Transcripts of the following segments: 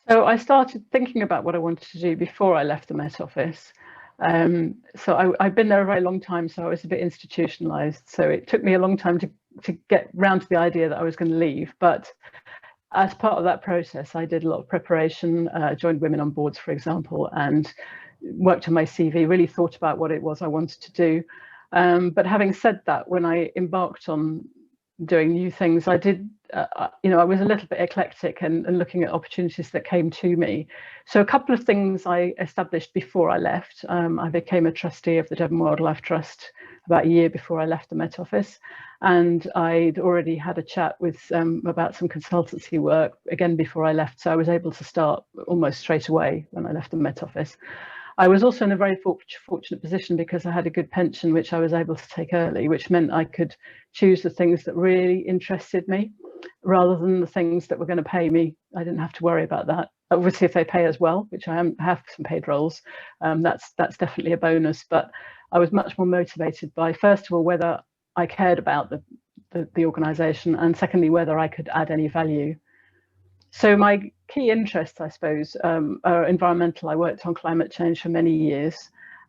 So I started thinking about what I wanted to do before I left the Met Office. I've been there a very long time, so I was a bit institutionalized. So it took me a long time to get round to the idea that I was going to leave. But as part of that process, I did a lot of preparation, joined women on boards, for example, and worked on my CV, really thought about what it was I wanted to do. But having said that, when I embarked on doing new things, I did, I was a little bit eclectic and looking at opportunities that came to me. So a couple of things I established before I left. I became a trustee of the Devon Wildlife Trust about a year before I left the Met Office. And I'd already had a chat with about some consultancy work again before I left. So I was able to start almost straight away when I left the Met Office. I was also in a very fortunate position because I had a good pension, which I was able to take early, which meant I could choose the things that really interested me rather than the things that were going to pay me. I didn't have to worry about that. Obviously, if they pay as well, which I have some paid roles, that's definitely a bonus. But I was much more motivated by, first of all, whether I cared about the organisation, and secondly, whether I could add any value. So my key interests, I suppose, are environmental. I worked on climate change for many years,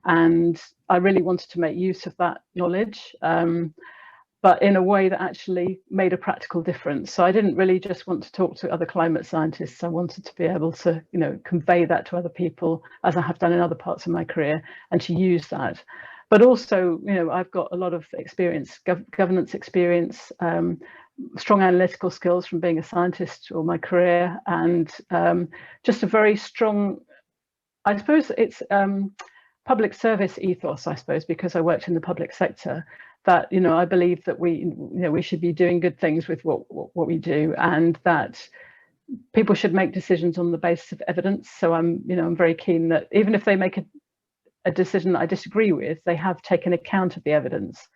and I really wanted to make use of that knowledge, but in a way that actually made a practical difference. So I didn't really just want to talk to other climate scientists. I wanted to be able to, convey that to other people, as I have done in other parts of my career, and to use that. But also, I've got a lot of experience, governance experience, strong analytical skills from being a scientist all my career, and just a very strong, I suppose it's public service ethos, I suppose, because I worked in the public sector, that I believe that we should be doing good things with what we do, and that people should make decisions on the basis of evidence. So I'm very keen that even if they make a decision that I disagree with, they have taken account of the evidence.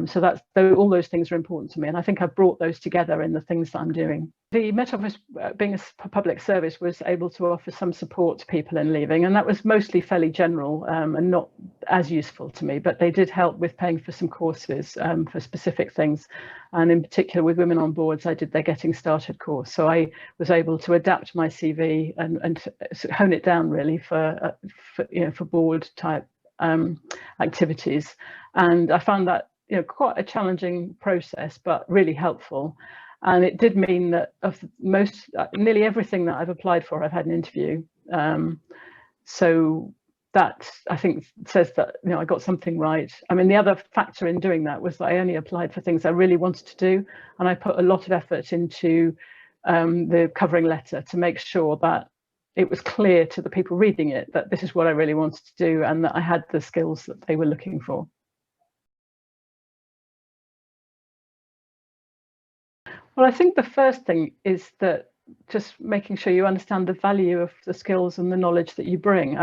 So all those things are important to me, and I think I've brought those together in the things that I'm doing. The Met Office, being a public service, was able to offer some support to people in leaving, and that was mostly fairly general and not as useful to me, but they did help with paying for some courses for specific things. And in particular with women on boards, I did their Getting Started course, so I was able to adapt my CV and hone it down really for board type activities. And I found that quite a challenging process, but really helpful. And it did mean that of nearly everything that I've applied for, I've had an interview. So that, I think, says that I got something right. I mean, the other factor in doing that was that I only applied for things I really wanted to do, and I put a lot of effort into the covering letter to make sure that it was clear to the people reading it that this is what I really wanted to do, and that I had the skills that they were looking for. Well, I think the first thing is that just making sure you understand the value of the skills and the knowledge that you bring.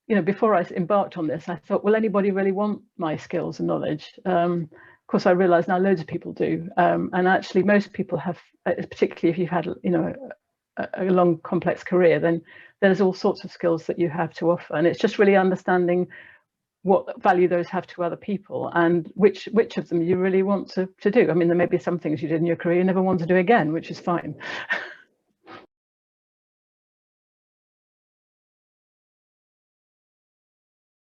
Before I embarked on this, I thought, will anybody really want my skills and knowledge? Of course, I realise now loads of people do, and actually most people have, particularly if you've had a long complex career, then there's all sorts of skills that you have to offer, and it's just really understanding what value those have to other people, and which of them you really want to do. I mean, there may be some things you did in your career you never want to do again, which is fine.